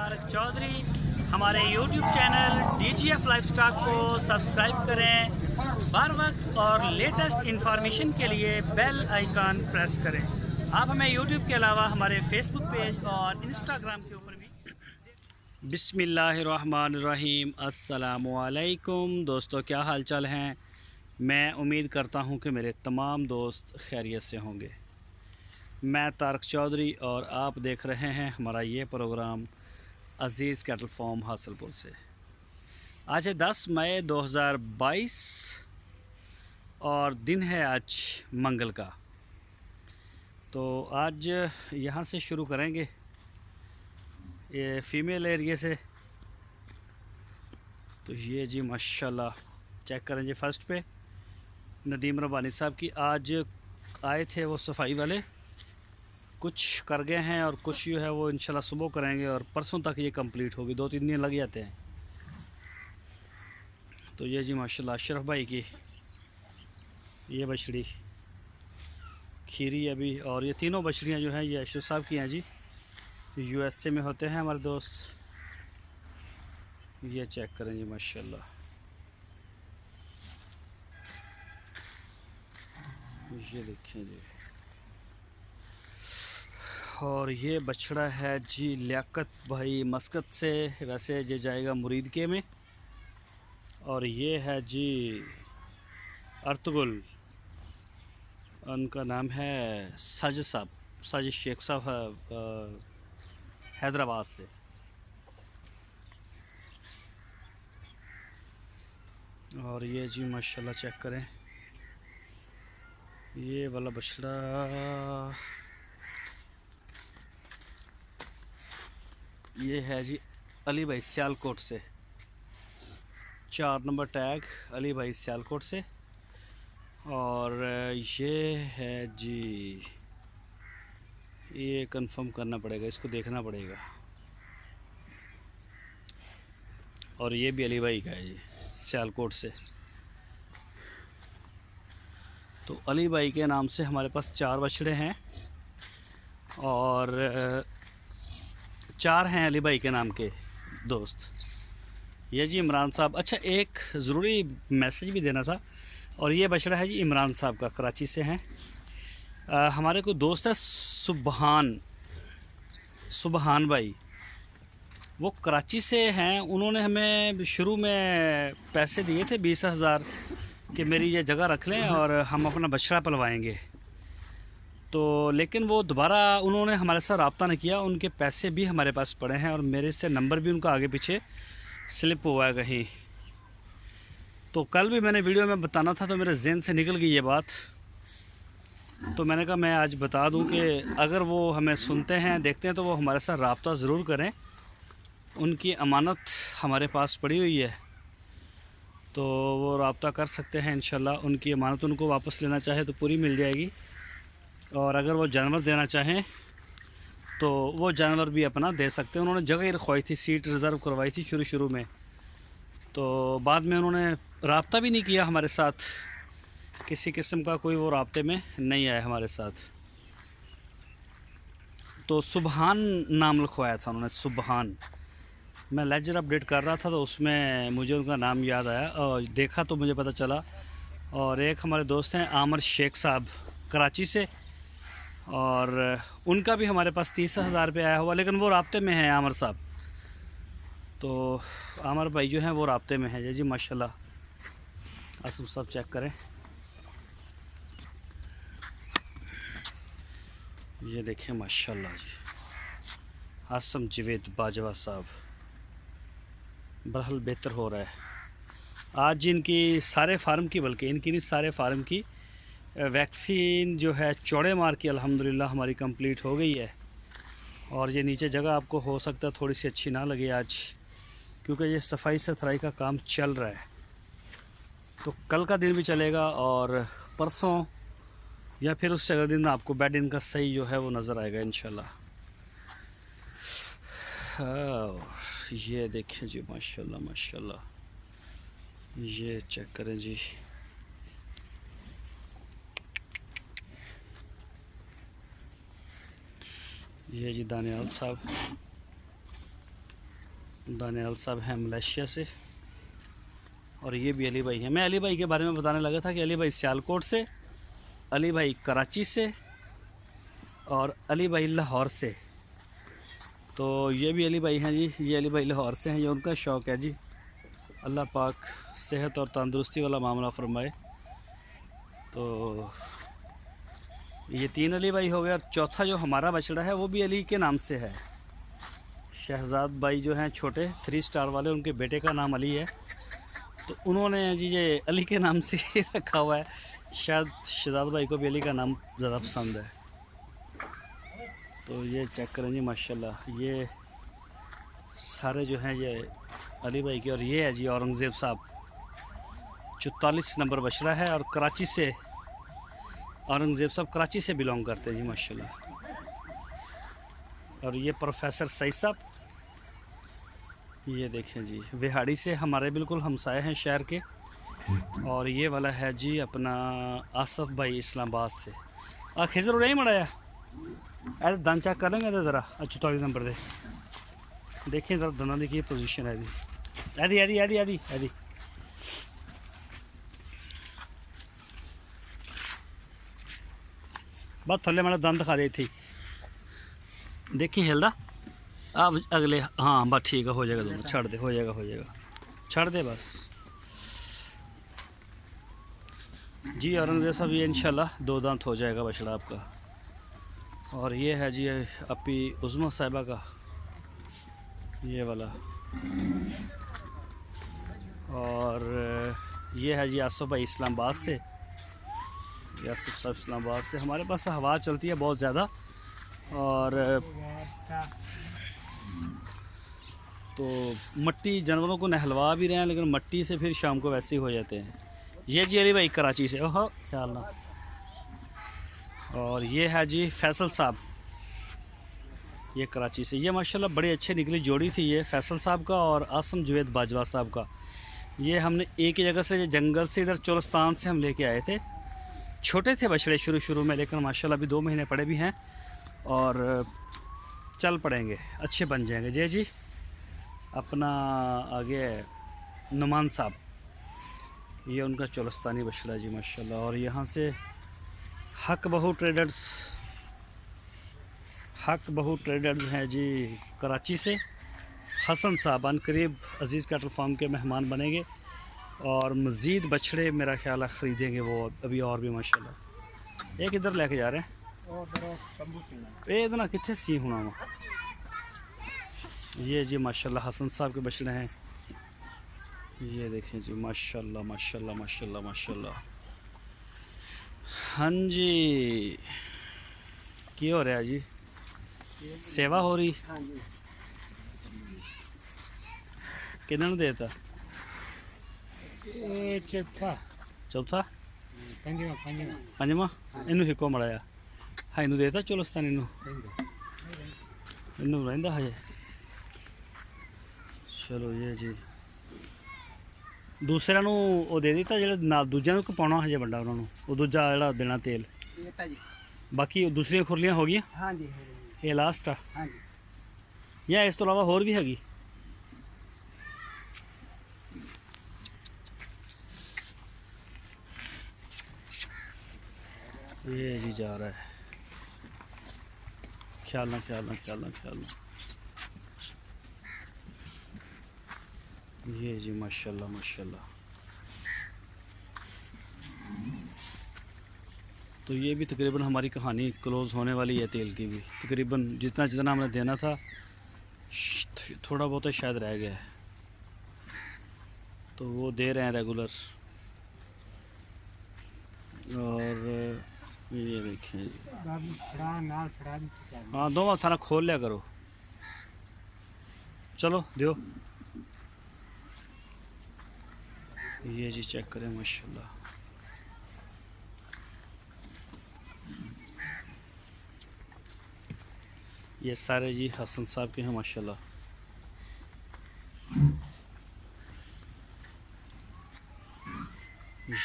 तारक चौधरी। हमारे YouTube channel DGF lifestyle को subscribe करें। हर वक्त और लेटेस्ट इंफॉर्मेशन के लिए बेल आइकन प्रेस करें। आप हमें YouTube के अलावा हमारे Facebook पेज और Instagram के ऊपर भी। बिस्मिल्लाहिर्रहमानिर्रहीम। अस्सलामुअलैकुम दोस्तों, क्या हाल चाल हैं। मैं उम्मीद करता हूं कि मेरे तमाम दोस्त खैरियत से होंगे। मैं तारक चौधरी और आप देख रहे हैं हमारा ये प्रोग्राम अज़ीज़ कैटल फार्म हासिलपुर से। आज है 10 मई 2022 और दिन है आज मंगल का। तो आज यहाँ से शुरू करेंगे, ये फ़ीमेल एरिया से। तो ये जी माशाल्लाह चेक करें जी। फ़र्स्ट पे नदीम रब्बानी साहब की आज आए थे वो सफाई वाले, कुछ कर गए हैं और कुछ जो है वो इंशाल्लाह सुबह करेंगे और परसों तक ये कंप्लीट होगी। 2-3 दिन लग जाते हैं। तो ये जी माशाल्लाह अशरफ भाई की ये बछड़ी खीरी अभी, और ये तीनों बछड़ियाँ जो हैं ये अशरफ साहब की हैं जी, USA में होते हैं हमारे दोस्त। ये चेक करें जी माशाल्लाह, ये देखें जी। और ये बछड़ा है जी लियाकत भाई मस्कत से, वैसे ये जाएगा मुरीदके में। और ये है जी अर्तुगुल, उनका नाम है साजिद साहब, साजिद शेख साहब है हैदराबाद से। और ये जी माशाल्लाह चेक करें, ये वाला बछड़ा ये है जी अली भाई सियालकोट से, 4 नंबर टैग अली भाई सियालकोट से। और ये है जी, ये कंफर्म करना पड़ेगा, इसको देखना पड़ेगा। और ये भी अली भाई का है जी सियालकोट से। तो अली भाई के नाम से हमारे पास 4 बछड़े हैं और 4 हैं अली भाई के नाम के दोस्त। ये जी इमरान साहब। अच्छा, एक ज़रूरी मैसेज भी देना था। और ये बछड़ा है जी इमरान साहब का, कराची से हैं। हमारे को दोस्त है सुबहान भाई, वो कराची से हैं। उन्होंने हमें शुरू में पैसे दिए थे 20,000 कि मेरी ये जगह रख लें और हम अपना बछड़ा पलवाएंगे। तो लेकिन वो दोबारा उन्होंने हमारे साथ रब्ता नहीं किया। उनके पैसे भी हमारे पास पड़े हैं और मेरे से नंबर भी उनका आगे पीछे स्लिप हुआ है कहीं। तो कल भी मैंने वीडियो में बताना था तो मेरे जहन से निकल गई ये बात। तो मैंने कहा मैं आज बता दूं कि अगर वो हमें सुनते हैं देखते हैं तो वो हमारे साथ रब्ता ज़रूर करें। उनकी अमानत हमारे पास पड़ी हुई है तो वो रब्ता कर सकते हैं इंशाल्लाह। उनकी अमानत उनको वापस लेना चाहे तो पूरी मिल जाएगी। और अगर वो जानवर देना चाहें तो वो जानवर भी अपना दे सकते हैं। उन्होंने जगह ही रखवाई थी, सीट रिज़र्व करवाई थी शुरू में। तो बाद में उन्होंने रब्ता भी नहीं किया हमारे साथ, किसी किस्म का कोई वो रब्ते में नहीं आया हमारे साथ। तो सुबहान नाम लिखवाया था उन्होंने, सुबहान। मैं लेजर अपडेट कर रहा था तो उसमें मुझे उनका नाम याद आया और देखा तो मुझे पता चला। और एक हमारे दोस्त हैं आमर शेख साहब कराची से, और उनका भी हमारे पास 30,000 रुपये आया हुआ, लेकिन वो रब्ते में हैं आमर साहब। तो आमर भाई जो हैं वो रब्ते में हैं जी माशाल्लाह। आसम साहब चेक करें, ये देखें माशाल्लाह जी। आसम जवेद बाजवा साहब, बहरहाल बेहतर हो रहा है। आज इनकी सारे फार्म की, बल्कि इनकी नहीं सारे फार्म की वैक्सीन जो है चौड़े मार की अल्हम्दुलिल्लाह हमारी कंप्लीट हो गई है। और ये नीचे जगह आपको हो सकता है थोड़ी सी अच्छी ना लगे आज, क्योंकि ये सफाई सुथराई का काम चल रहा है। तो कल का दिन भी चलेगा और परसों या फिर उससे अगले दिन आपको बेड इनका सही जो है वो नज़र आएगा इंशाल्लाह। ये देखें जी माशाल्लाह माशाल्लाह, ये चेक करें जी। ये जी दानियाल साहब, दानियाल साहब हैं मलेशिया से, और ये भी अली भाई हैं। मैं अली भाई के बारे में बताने लगा था कि अली भाई सियालकोट से, अली भाई कराची से और अली भाई लाहौर से। तो ये भी अली भाई हैं जी, ये अली भाई लाहौर से हैं। ये उनका शौक़ है जी। अल्लाह पाक सेहत और तंदुरुस्ती वाला मामला फरमाए। तो ये 3 अली भाई हो गए, और चौथा जो हमारा बछड़ा है वो भी अली के नाम से है। शहजाद भाई जो हैं छोटे 3 स्टार वाले, उनके बेटे का नाम अली है, तो उन्होंने जी ये अली के नाम से ही रखा हुआ है। शायद शहजाद भाई को भी अली का नाम ज़्यादा पसंद है। तो ये चेक करें जी माशाल्लाह, ये सारे जो हैं ये अली भाई के। और ये है जी औरंगज़ेब साहब, 44 नंबर बछड़ा है, और कराची से औरंगज़ेब साहब कराची से बिलोंग करते हैं जी माशाल्लाह। और ये प्रोफेसर सईद साहब, ये देखें जी विहाड़ी से, हमारे बिल्कुल हमसाए हैं शहर के। और ये वाला है जी अपना आसफ़ भाई इस्लामाबाद से। खिजर उड़े ही मड़ाया ऐसे दन चेक कर लेंगे ज़रा। 44 नंबर दे देखें ज़रा दंदा की की पोजीशन है एदी एदी एदी एदी एदी। बस थले माड़ा दंद दिखा दे थी, देखी हिलदा अब अगले। हाँ बस ठीक है, हो जाएगा दोनों, छड़ दे, हो जाएगा हो जाएगा, छड़ दे बस जी। औरंगज़ेब साहब ये इंशाल्लाह 2 दांत हो जाएगा बछड़ा आपका। और ये है जी अपी उज़्मा साहिबा का ये वाला। और ये है जी आसफ़ भाई इस्लामाबाद से, आसफ़ साहब इस्लामाबाद से। हमारे पास हवा चलती है बहुत ज़्यादा, और तो मट्टी जानवरों को नहलवा भी रहे हैं, लेकिन मट्टी से फिर शाम को वैसे ही हो जाते हैं। ये जी अली भाई कराची से, ओह ख्याल ना। और ये है जी फैसल साहब, ये कराची से। ये माशाल्लाह बड़ी अच्छी निकली जोड़ी थी ये फैसल साहब का और आसम जुवेद बाजवा साहब का। ये हमने एक ही जगह से, जंगल से, इधर चोलस्तान से हम लेके आए थे। छोटे थे बछड़े शुरू में, लेकिन माशाल्लाह अभी 2 महीने पड़े भी हैं और चल पड़ेंगे, अच्छे बन जाएंगे। जय जी अपना आगे नुमान साहब, ये उनका चोलस्तानी बछड़ा जी माशाल्लाह। और यहाँ से हक बहू ट्रेडर्स हैं जी कराची से। हसन साहब अनकरीब अज़ीज़ कैटल फार्म के मेहमान बनेंगे, और मज़ीद बछड़े मेरा ख्याल है ख़रीदेंगे वो अभी और भी माशाल्लाह। एक इधर लेके जा रहे हैं, ये इतना कितने सी होना वा। ये जी माशाल्लाह हसन साहब के बछड़े हैं। ये देखें जी माशाल्लाह माशाल्लाह माशाल्लाह माशाल्लाह। हाँ जी, क्या हो रहा है जी? सेवा हो रही। किन्होंने देता? चौथा पंजवा इनू हिको मड़ाया। हाँ इनू देता चोलस्तान, इनू रहिंदा है। चलो ये जी दूसरे नू वो दे दिता जो ना दूजे को पाना है बड़ा, उन्होंने वो दूजा जो देना तेल। बाकी दूसरिया खुरलियाँ हो गई। हाँ जी ये लास्ट आ। हाँ जी या इस तो अलावा होर भी हैगी? ये जी जा रहा है, ख्याल ना ख्याल ना ख्याल ना ख्याल ना। ये जी माशाल्लाह माशाल्लाह। तो ये भी तकरीबन हमारी कहानी क्लोज़ होने वाली है। तेल की भी तकरीबन जितना हमने देना था, थोड़ा बहुत शायद रह गया है, तो वो दे रहे हैं रेगुलर। और ये देखिए हाँ दो थाना खोल लिया करो। चलो दियो। ये जी चेक करें माशाल्लाह। ये सारे जी हसन साहब के हैं माशाल्लाह।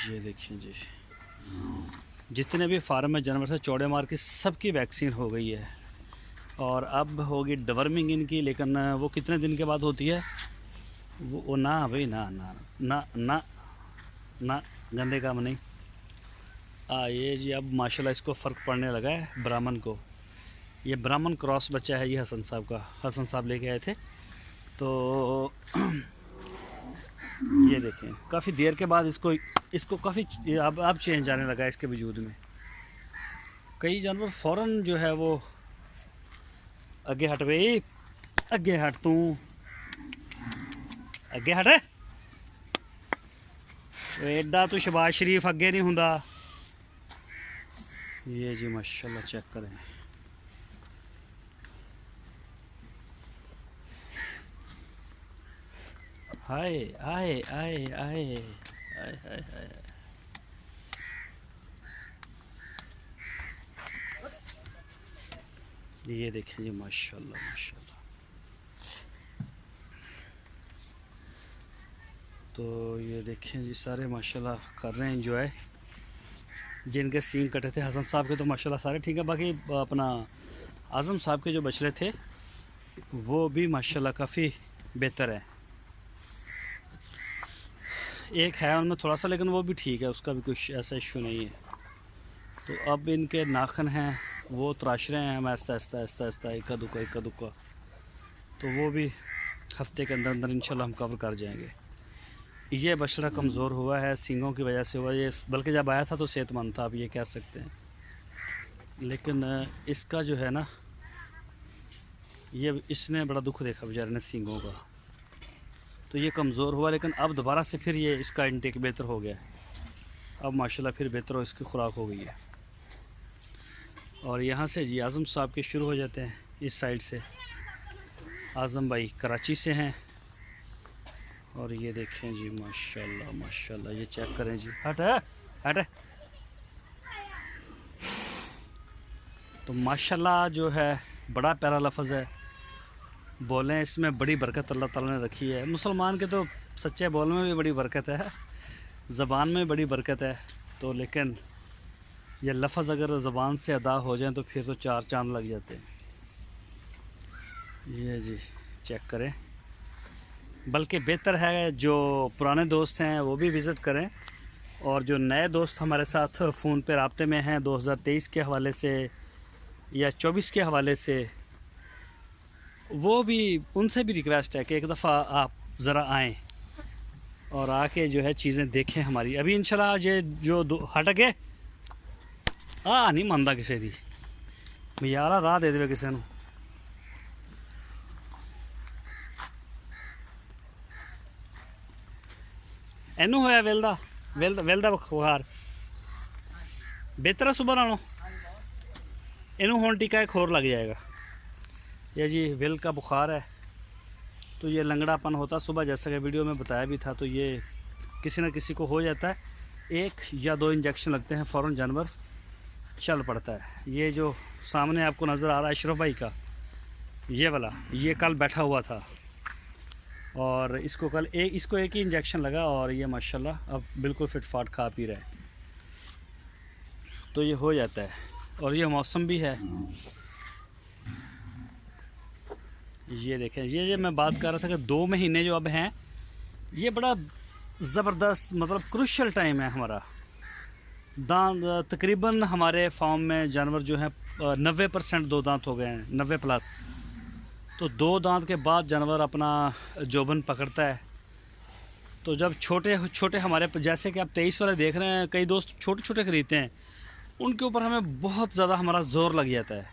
ये देखिए जी जितने भी फार्म में जानवर से चौड़े मार की सबकी वैक्सीन हो गई है। और अब होगी डवर्मिंग इनकी, लेकिन वो कितने दिन के बाद होती है वो ना भाई ना ना ना ना ना, गंदे काम नहीं। ये जी अब माशाल्लाह इसको फ़र्क पड़ने लगा है ब्राह्मण को। ये ब्राह्मण क्रॉस बच्चा है, ये हसन साहब का, हसन साहब लेके आए थे। तो ये देखें काफ़ी देर के बाद इसको काफ़ी अब चेंज आने लगा है इसके वजूद में। कई जानवर फ़ौरन जो है वो अगे हट भाई, अगे हट तू, अगे हट, एडा तू शबाज शरीफ अगे नहीं हुंदा। ये जी माशाल्लाह चेक करें, हाय आए आए आए आए आए आए। ये देखें जी माशाल्लाह माशाल्लाह। तो ये देखें जी सारे माशाल्लाह कर रहे हैं एंजॉय। जिनके सींग कटे थे हसन साहब के तो माशाल्लाह सारे ठीक है, बाकी अपना आज़म साहब के जो बछड़े थे वो भी माशाल्लाह काफ़ी बेहतर है। एक है उनमें थोड़ा सा, लेकिन वो भी ठीक है, उसका भी कुछ ऐसा इशू नहीं है। तो अब इनके नाखन हैं वो तराश रहे हैं हम आहिस्ता आहिस्ता आहिस्ता आहिस्ता, इक्का दुक्का। तो वो भी हफ्ते के अंदर अंदर इंशाल्लाह हम कवर कर जाएंगे। ये बछड़ा कमज़ोर हुआ है, सींगों की वजह से हुआ ये, बल्कि जब आया था तो सेहतमंद था, आप ये कह सकते हैं। लेकिन इसका जो है ना, ये इसने बड़ा दुख देखा बेचारे ने सींगों का, तो ये कमज़ोर हुआ। लेकिन अब दोबारा से फिर ये इसका इंटेक बेहतर हो गया, अब माशाल्लाह फिर बेहतर हो, इसकी खुराक हो गई है। और यहाँ से जी आज़म साहब के शुरू हो जाते हैं, इस साइड से आज़म भाई कराची से हैं। और ये देखें जी माशाल्लाह माशाल्लाह, ये चेक करें जी, हट हट। तो माशाल्लाह जो है बड़ा प्यारा लफ्ज़ है, बोलें इसमें बड़ी बरकत अल्लाह ताला ने रखी है। मुसलमान के तो सच्चे बोल में भी बड़ी बरकत है, ज़बान में बड़ी बरकत है। तो लेकिन ये लफ्ज़ अगर ज़बान से अदा हो जाए तो फिर तो चार चांद लग जाते हैं। ये जी चेक करें, बल्कि बेहतर है जो पुराने दोस्त हैं वो भी विज़िट करें, और जो नए दोस्त हमारे साथ फ़ोन पे राब्ते में हैं 2023 के हवाले से या 24 के हवाले से, वो भी, उनसे भी रिक्वेस्ट है कि एक दफ़ा आप ज़रा आएँ और आके जो है चीज़ें देखें हमारी। अभी इंशाल्लाह ये जो हट गए नहीं मनता किसी दी, यारा राह दे दे किसी नूं। इनू होया वेल दा बुखार बेहतर है सुबह नालों, इनू हुण टीका एक होर लग जाएगा। ये जी वेल का बुखार है, तो ये लंगड़ापन होता सुबह, जैसा कि वीडियो में बताया भी था। तो ये किसी न किसी को हो जाता है, 1 या 2 इंजेक्शन लगते हैं, फ़ौरन जानवर चल पड़ता है। ये जो सामने आपको नज़र आ रहा है अशरफ भाई का, ये वाला, ये कल बैठा हुआ था और इसको कल इसको एक ही इंजेक्शन लगा और ये माशाल्लाह अब बिल्कुल फिट फाट खा पी रहा है। तो ये हो जाता है, और ये मौसम भी है। ये देखें, ये मैं बात कर रहा था कि 2 महीने जो अब हैं, ये बड़ा ज़बरदस्त मतलब क्रूशल टाइम है हमारा। दांत तकरीबन हमारे फार्म में जानवर जो हैं 90% 2 दांत हो गए हैं, 90+। तो 2 दांत के बाद जानवर अपना जोबन पकड़ता है। तो जब छोटे छोटे हमारे, जैसे कि आप 23 वाले देख रहे हैं, कई दोस्त छोटे छोटे खरीदते हैं, उनके ऊपर हमें बहुत ज़्यादा हमारा ज़ोर लग जाता है।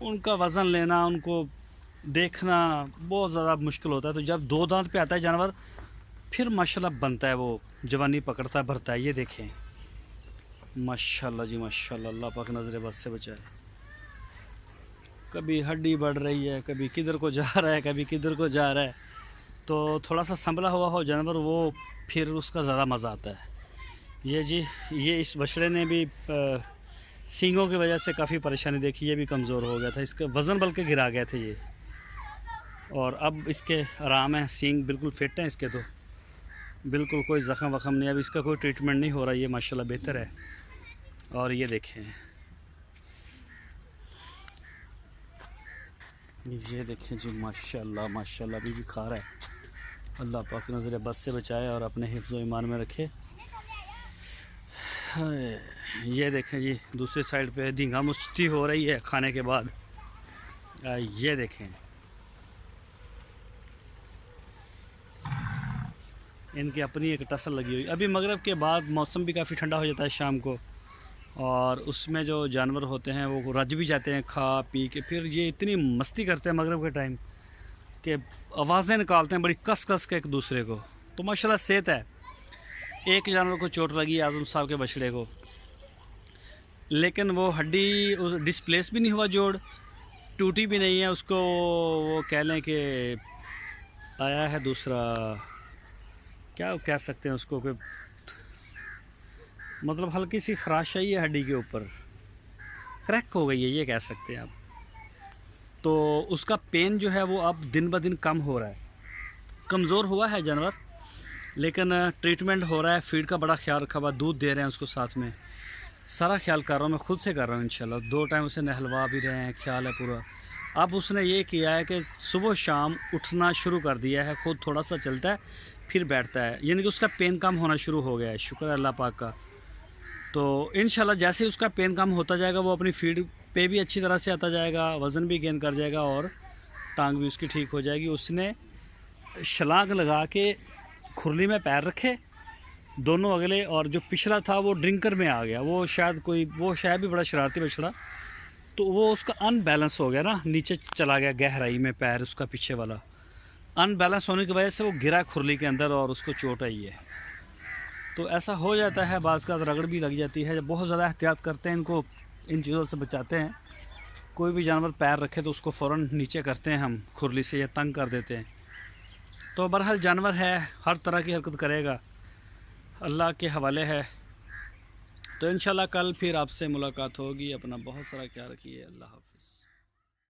उनका वज़न लेना, उनको देखना बहुत ज़्यादा मुश्किल होता है। तो जब 2 दांत पे आता है जानवर, फिर माशाल्लाह बनता है, वो जवानी पकड़ता है, भरता है। ये देखें माशाल्लाह जी माशाल्लाह, अल्लाह पाक नज़र बद से बचाए। कभी हड्डी बढ़ रही है, कभी किधर को जा रहा है, कभी किधर को जा रहा है। तो थोड़ा सा संभला हुआ हो जानवर, वो फिर उसका ज़्यादा मज़ा आता है। ये जी ये इस बछड़े ने भी सींगों की वजह से काफ़ी परेशानी देखी, ये भी कमज़ोर हो गया था, इसका वज़न बल्कि गिरा गए थे ये। और अब इसके आराम है, सींग बिल्कुल फिट हैं इसके, तो बिल्कुल कोई ज़ख़म वख़म नहीं, अब इसका कोई ट्रीटमेंट नहीं हो रहा, ये माशाल्लाह बेहतर है। और ये देखें ये देखें जी, माशाल्लाह माशाल्लाह अभी भी खा रहा है। अल्लाह पाक नज़र बद से बचाए और अपने हिफ्ज़ व ईमान में रखे। ये देखें जी, दूसरी साइड पे धींगा मुश्ती हो रही है खाने के बाद। ये देखें, इनकी अपनी एक टसल लगी हुई। अभी मगरिब के बाद मौसम भी काफ़ी ठंडा हो जाता है शाम को, और उसमें जो जानवर होते हैं वो रज भी जाते हैं खा पी के। फिर ये इतनी मस्ती करते हैं मगरिब के टाइम कि आवाज़ें निकालते हैं बड़ी कस कस के एक दूसरे को। तो माशाल्लाह सेहत है। एक जानवर को चोट लगी आज़म साहब के बछड़े को, लेकिन वो हड्डी डिस्प्लेस भी नहीं हुआ, जोड़ टूटी भी नहीं है। उसको वो कह लें कि आया है दूसरा, क्या कह सकते हैं उसको, कि मतलब हल्की सी खराश आई है हड्डी के ऊपर, क्रैक हो गई है, ये कह सकते हैं आप। तो उसका पेन जो है वो अब दिन ब दिन कम हो रहा है। कमज़ोर हुआ है जानवर, लेकिन ट्रीटमेंट हो रहा है। फीड का बड़ा ख्याल रखा हुआ, दूध दे रहे हैं उसको, साथ में सारा ख्याल कर रहा हूँ मैं, खुद से कर रहा हूँ इंशाल्लाह। 2 टाइम उसे नहलवा भी रहे हैं, ख्याल है पूरा। अब उसने ये किया है कि सुबह शाम उठना शुरू कर दिया है, खुद थोड़ा सा चलता है फिर बैठता है, यानी कि उसका पेन कम होना शुरू हो गया है। शुक्र है अल्लाह पाक का। तो इंशाल्लाह जैसे ही उसका पेन कम होता जाएगा वो अपनी फीड पे भी अच्छी तरह से आता जाएगा, वज़न भी गेन कर जाएगा और टांग भी उसकी ठीक हो जाएगी। उसने छलांग लगा के खुरली में पैर रखे दोनों अगले, और जो पिछला था वो ड्रिंकर में आ गया। वो शायद भी बड़ा शरारती बछड़ा, तो वो उसका अनबैलेंस हो गया ना, नीचे चला गया गहराई में पैर उसका पीछे वाला। अनबैलेंस होने की वजह से वो गिरा खुरली के अंदर और उसको चोट आई है। तो ऐसा हो जाता है, बाज़ का रगड़ भी लग जाती है। जब बहुत ज़्यादा एहतियात करते हैं, इनको इन चीज़ों से बचाते हैं। कोई भी जानवर पैर रखे तो उसको फ़ौरन नीचे करते हैं हम खुरली से, या तंग कर देते हैं। तो बहरहाल जानवर है, हर तरह की हरकत करेगा, अल्लाह के हवाले है। तो इंशाल्लाह कल फिर आपसे मुलाकात होगी। अपना बहुत सारा ख्याल रखिए। अल्लाह हाफ़िज़।